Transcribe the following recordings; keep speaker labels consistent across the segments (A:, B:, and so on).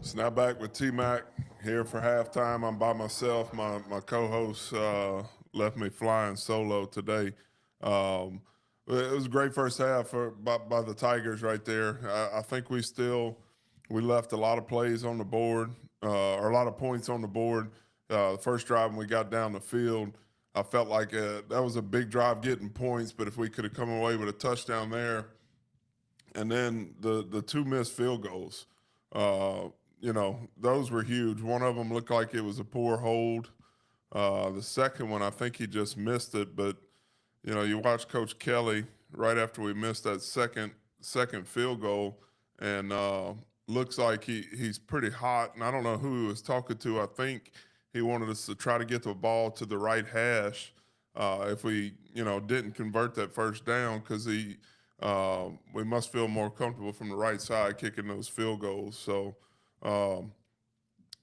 A: So now back with T Mac here for halftime. I'm by myself. My co-host left me flying solo today. Um, it was a great first half by the Tigers right there. I think we left a lot of plays on the board, or a lot of points on the board. The first drive when we got down the field, I felt like that was a big drive getting points. But if we could have come away with a touchdown there, and then the two missed field goals. Uh, those were huge. One of them looked like it was a poor hold. The second one, I think he just missed it. But you watch Coach Kelly right after we missed that second field goal, and looks like he's pretty hot. And I don't know who he was talking to. I think he wanted us to try to get the ball to the right hash if we didn't convert that first down because we must feel more comfortable from the right side kicking those field goals. So, um,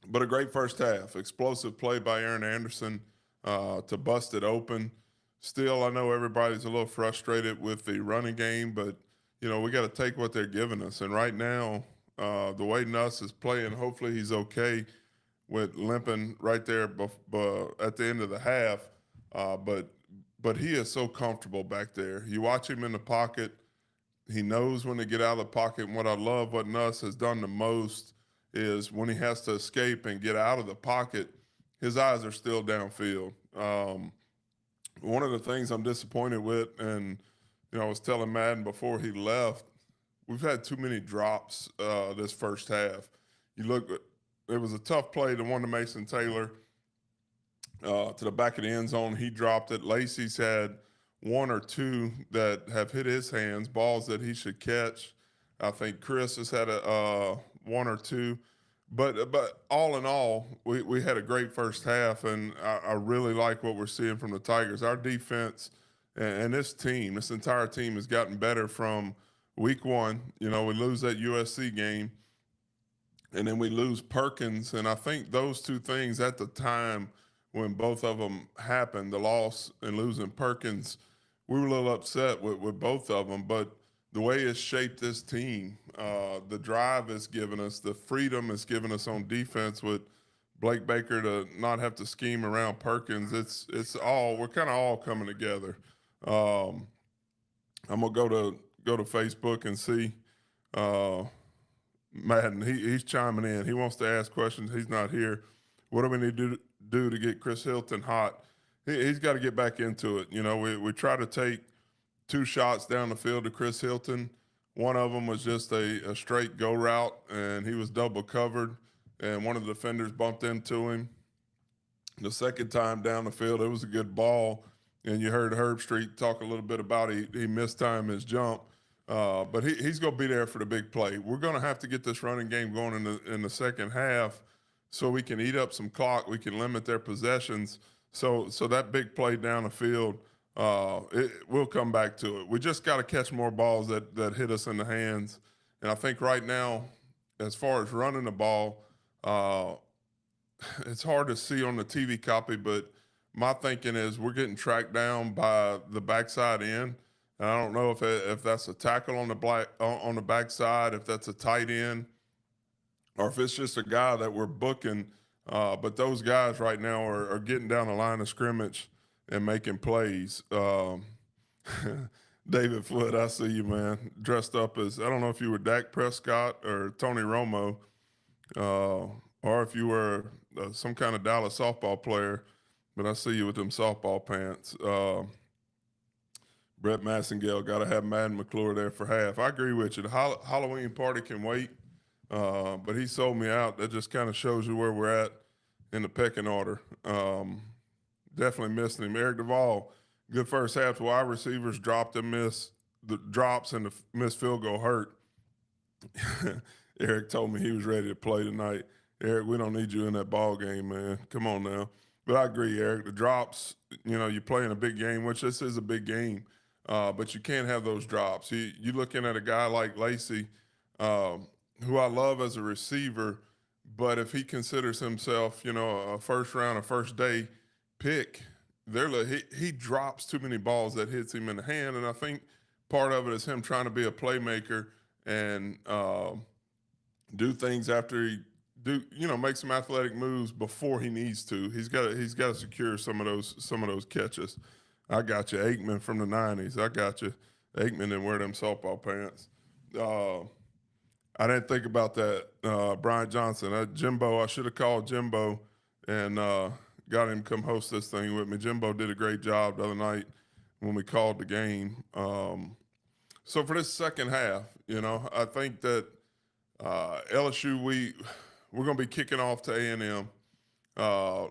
A: but a great first half, explosive play by Aaron Anderson to bust it open. Still, I know everybody's a little frustrated with the running game, but we got to take what they're giving us. And right now, the way Nuss is playing, hopefully he's okay with limping right there at the end of the half. But he is so comfortable back there. You watch him in the pocket. He knows when to get out of the pocket. And what I love, what Nuss has done the most is when he has to escape and get out of the pocket, his eyes are still downfield. One of the things I'm disappointed with, and I was telling Madden before he left, we've had too many drops this first half. You look, it was a tough play, the one to Mason Taylor to the back of the end zone. He dropped it. Lacey's had one or two that have hit his hands, balls that he should catch. I think Chris has had a one or two. But all in all, we had a great first half, and I really like what we're seeing from the Tigers. Our defense and this entire team has gotten better from week one. We lose that USC game, and then we lose Perkins. And I think those two things at the time when both of them happened, the loss and losing Perkins, we were a little upset with both of them. But the way it's shaped this team, the drive it's given us, the freedom it's given us on defense with Blake Baker to not have to scheme around Perkins. It's all we're kind of all coming together. Um, I'm gonna go to Facebook and see Madden. He's chiming in. He wants to ask questions. He's not here. What do we need to do to get Chris Hilton hot? He's got to get back into it. We try to take two shots down the field to Chris Hilton. One of them was just a straight go route, and he was double covered, and one of the defenders bumped into him. The second time down the field, it was a good ball, and you heard Herb Street talk a little bit about he mistimed his jump, but he's going to be there for the big play. We're going to have to get this running game going in the second half so we can eat up some clock. We can limit their possessions. So that big play down the field, we'll come back to it. We just got to catch more balls that hit us in the hands. And I think right now, as far as running the ball, it's hard to see on the TV copy, but my thinking is we're getting tracked down by the backside end. And I don't know if that's a tackle on the backside, if that's a tight end, or if it's just a guy that we're booking. But those guys right now are getting down the line of scrimmage and making plays. David Foote, I see you, man, dressed up as, I don't know if you were Dak Prescott or Tony Romo, or if you were some kind of Dallas softball player, but I see you with them softball pants. Brett Massengale, got to have Madden McClure there for half. I agree with you. The Halloween party can wait, but he sold me out. That just kind of shows you where we're at in the pecking order. Definitely missing him. Eric Duvall, good first half. The wide receivers dropped and missed. The drops and the missed field goal hurt. Eric told me he was ready to play tonight. Eric, we don't need you in that ball game, man. Come on now. But I agree, Eric. The drops, you play in a big game, which this is a big game, but you can't have those drops. You're looking at a guy like Lacey, who I love as a receiver, but if he considers himself, a first round, a first day pick, he drops too many balls that hits him in the hand, and I think part of it is him trying to be a playmaker and do things after he make some athletic moves before he needs to. He's got to secure some of those catches. I got you, Aikman from the '90s. I got you, Aikman didn't wear them softball pants. Uh, I didn't think about that, Brian Johnson. Jimbo, I should have called Jimbo and got him to come host this thing with me. Jimbo did a great job the other night when we called the game. So for this second half, I think that LSU, we're going to be kicking off to A&M.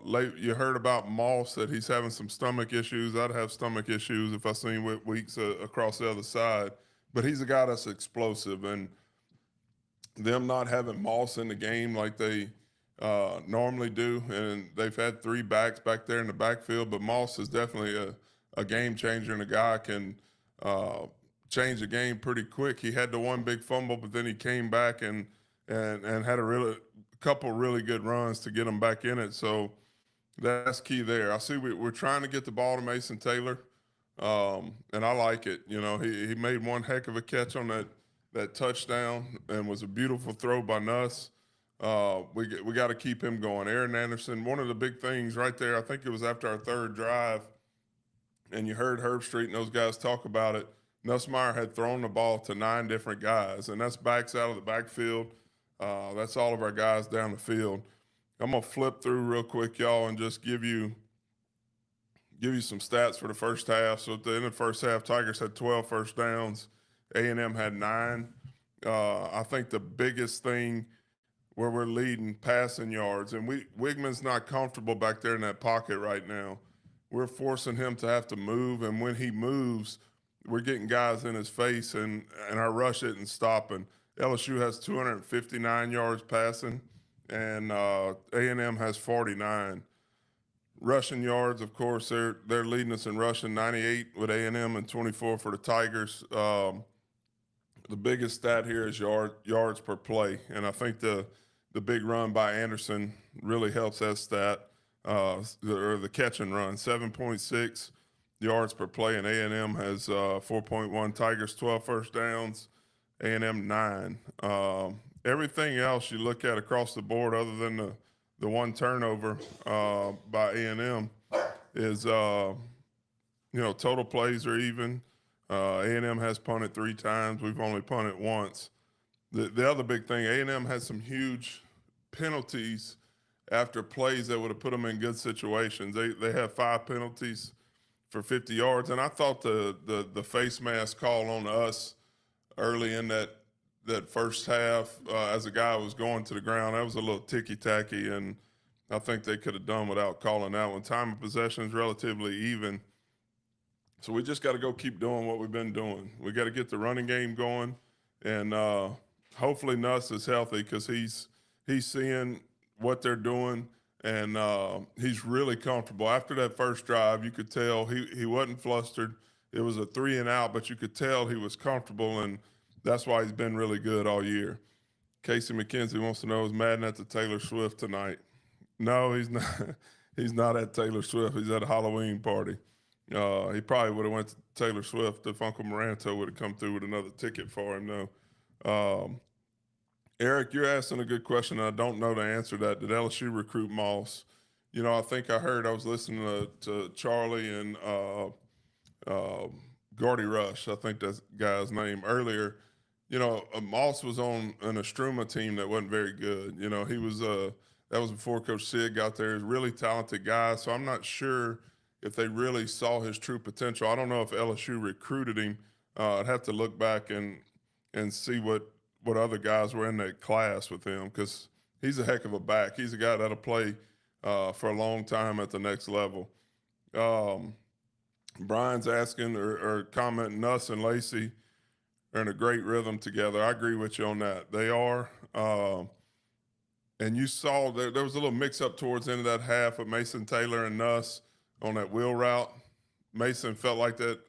A: Late, you heard about Moss, that he's having some stomach issues. I'd have stomach issues if I seen Weeks across the other side. But he's a guy that's explosive, and them not having Moss in the game like they normally do, and they've had 3 backs back there in the backfield, but Moss is definitely a game changer, and a guy can change the game pretty quick. He had the one big fumble, but then he came back and had a couple really good runs to get him back in it. So that's key there. I see we're trying to get the ball to Mason Taylor, and I like it. He made one heck of a catch on that touchdown, and was a beautiful throw by Nuss. We got to keep him going. Aaron Anderson, one of the big things right there, I think it was after our 3rd drive, and you heard Herbstreit and those guys talk about it. Nussmeier had thrown the ball to 9 different guys, and that's backs out of the backfield. That's all of our guys down the field. I'm going to flip through real quick, y'all, and just give you some stats for the first half. So at the end of the first half, Tigers had 12 first downs. A&M had 9. I think the biggest thing where we're leading passing yards, and Wigman's not comfortable back there in that pocket right now. We're forcing him to have to move, and when he moves, we're getting guys in his face, and our rush isn't stopping. LSU has 259 yards passing, and A&M has 49. Rushing yards, of course, they're leading us in rushing, 98 with A&M and 24 for the Tigers. The biggest stat here is yards per play, and I think the big run by Anderson really helps that stat, or the catch and run, 7.6 yards per play, and A&M has 4.1. Tigers 12 first downs, A&M 9. Everything else you look at across the board, other than the one turnover by A&M, is total plays are even. A&M has punted 3 times. We've only punted once. The other big thing, A&M had some huge penalties after plays that would have put them in good situations. They have 5 penalties for 50 yards, and I thought the face mask call on us early in that first half, as a guy was going to the ground, that was a little ticky-tacky, and I think they could have done without calling that one. Time of possession is relatively even. So we just got to go keep doing what we've been doing. We got to get the running game going, and hopefully Nuss is healthy, because he's seeing what they're doing, and he's really comfortable. After that first drive, you could tell he wasn't flustered. It was a 3 and out, but you could tell he was comfortable, and that's why he's been really good all year. Casey McKenzie wants to know, is Madden at the Taylor Swift tonight? No, he's not. He's not at Taylor Swift. He's at a Halloween party. He probably would have went to Taylor Swift if Uncle Moranto would have come through with another ticket for him, though. Eric, you're asking a good question, and I don't know the answer to that. Did LSU recruit Moss? I think I was listening to Charlie and Gordy Rush, I think that's the guy's name, earlier. Moss was on an Estruma team that wasn't very good. He was that was before Coach Sid got there. He's a really talented guy, so I'm not sure if they really saw his true potential. I don't know if LSU recruited him. I'd have to look back and see what other guys were in that class with him, because he's a heck of a back. He's a guy that'll play for a long time at the next level. Brian's asking or commenting, Nuss and Lacey are in a great rhythm together. I agree with you on that. They are. And you saw there was a little mix-up towards the end of that half with Mason Taylor and Nuss on that wheel route. Mason felt like that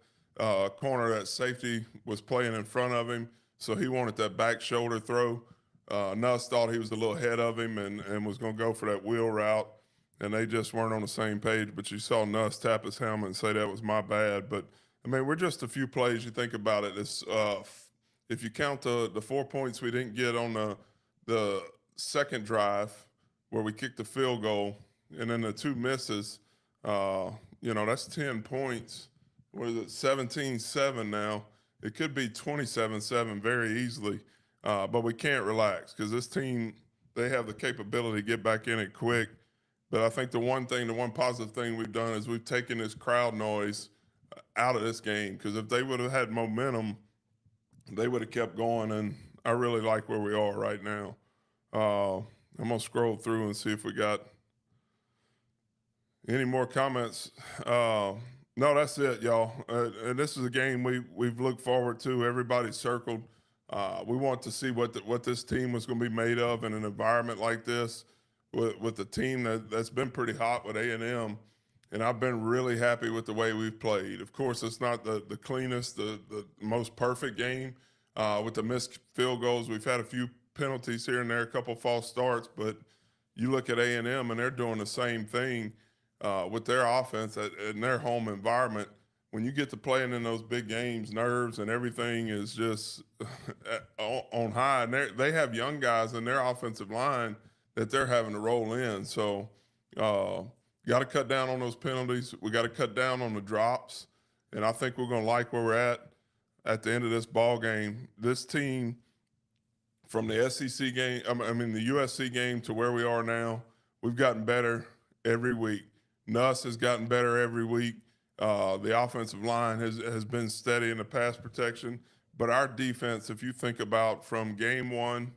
A: corner, that safety, was playing in front of him, so he wanted that back shoulder throw. Nuss thought he was a little ahead of him and was going to go for that wheel route, and they just weren't on the same page. But you saw Nuss tap his helmet and say, that was my bad. But, I mean, we're just a few plays. You think about it. It's if you count the 4 points we didn't get on the second drive where we kicked the field goal and then the two misses, that's 10 points. What is it, 17-7 now? It could be 27-7 very easily, but we can't relax because this team, they have the capability to get back in it quick. But I think the one positive thing we've done is we've taken this crowd noise out of this game because if they would have had momentum, they would have kept going. And I really like where we are right now. I'm going to scroll through and see if we got any more comments. No, that's it, y'all. And this is a game we've looked forward to. Everybody's circled. We want to see what this team was going to be made of in an environment like this, with a team that's been pretty hot with A&M. And I've been really happy with the way we've played. Of course, it's not the cleanest, the most perfect game with the missed field goals. We've had a few penalties here and there, a couple false starts, but you look at A&M and they're doing the same thing with their offense in their home environment. When you get to playing in those big games, nerves and everything is just on high. And they have young guys in their offensive line that they're having to roll in. So got to cut down on those penalties. We got to cut down on the drops. And I think we're going to like where we're at the end of this ball game. This team, from the SEC game, the USC game to where we are now, we've gotten better every week. Nuss has gotten better every week. The offensive line has been steady in the pass protection. But our defense, if you think about from game one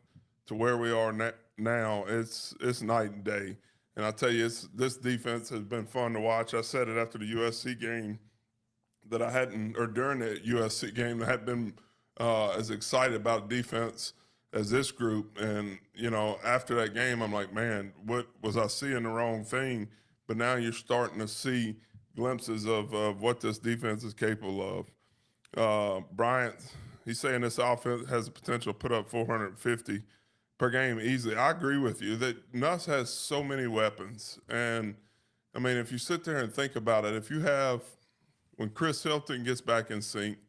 A: to where we are now, it's night and day. And I tell you, this defense has been fun to watch. I said it after the USC game that I hadn't, or during the USC game, I hadn't been as excited about defense as this group. And, after that game, I'm like, man, what was I seeing the wrong thing? But now you're starting to see glimpses of what this defense is capable of. Bryant, he's saying this offense has the potential to put up 450 per game easily. I agree with you that Nuss has so many weapons. And, if you sit there and think about it, if you have, when Chris Hilton gets back in sync,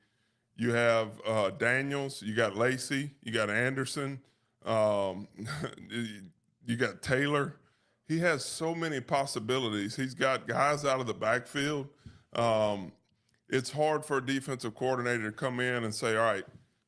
A: you have Daniels, you got Lacey, you got Anderson, you got Taylor. He has so many possibilities. He's got guys out of the backfield. It's hard for a defensive coordinator to come in and say, all right,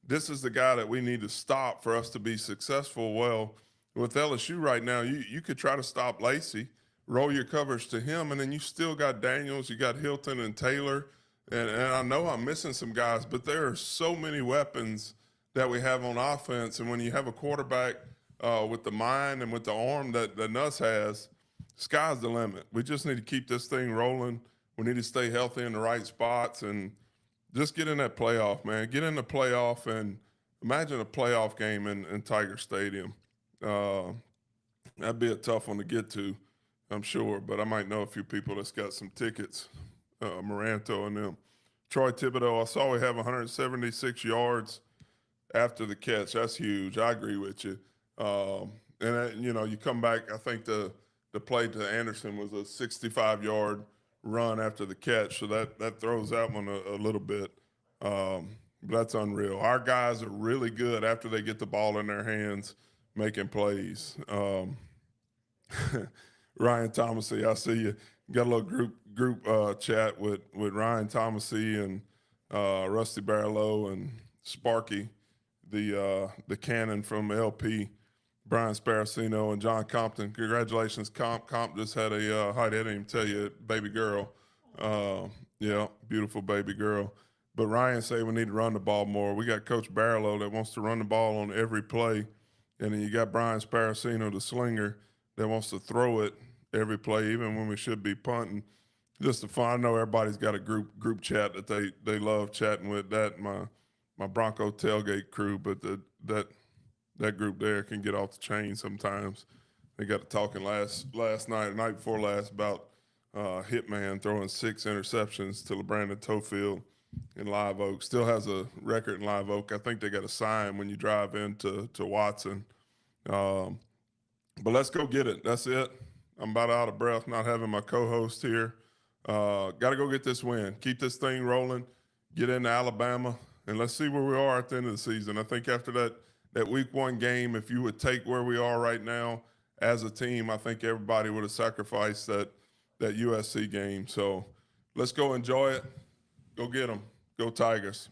A: this is the guy that we need to stop for us to be successful. Well, with LSU right now, you could try to stop Lacey, roll your coverage to him, and then you still got Daniels, you got Hilton and Taylor. And I know I'm missing some guys, but there are so many weapons that we have on offense. And when you have a quarterback with the mind and with the arm that Nuss has, sky's the limit. We just need to keep this thing rolling. We need to stay healthy in the right spots and just get in that playoff, man. Get in the playoff and imagine a playoff game in Tiger Stadium. That'd be a tough one to get to, I'm sure, but I might know a few people that's got some tickets. Moranto and them. Troy Thibodeau, I saw we have 176 yards after the catch. That's huge. I agree with you. You come back, I think the play to Anderson was a 65-yard run after the catch, so that throws that one a little bit. But that's unreal. Our guys are really good after they get the ball in their hands, making plays. Ryan Thomasy, I see you. Got a little group chat with Ryan Thomasy and Rusty Barlow and Sparky, the cannon from LP, Brian Sparacino and John Compton. Congratulations, Comp. Comp just had a I didn't even tell you, baby girl. Yeah, beautiful baby girl. But Ryan say we need to run the ball more. We got Coach Barlow that wants to run the ball on every play, and then you got Brian Sparacino, the slinger, that wants to throw it every play, even when we should be punting. Just to fun. I know everybody's got a group chat that they love chatting with. That my Bronco tailgate crew, but that group there can get off the chain sometimes. They got to talking last night, night before last, about Hitman throwing 6 interceptions to LeBrandon Tofield in Live Oak. Still has a record in Live Oak. I think they got a sign when you drive into Watson. But let's go get it. That's it. I'm about out of breath not having my co-host here. Got to go get this win. Keep this thing rolling. Get into Alabama, and let's see where we are at the end of the season. I think after that week one game, if you would take where we are right now as a team, I think everybody would have sacrificed that USC game. So let's go enjoy it. Go get them. Go Tigers.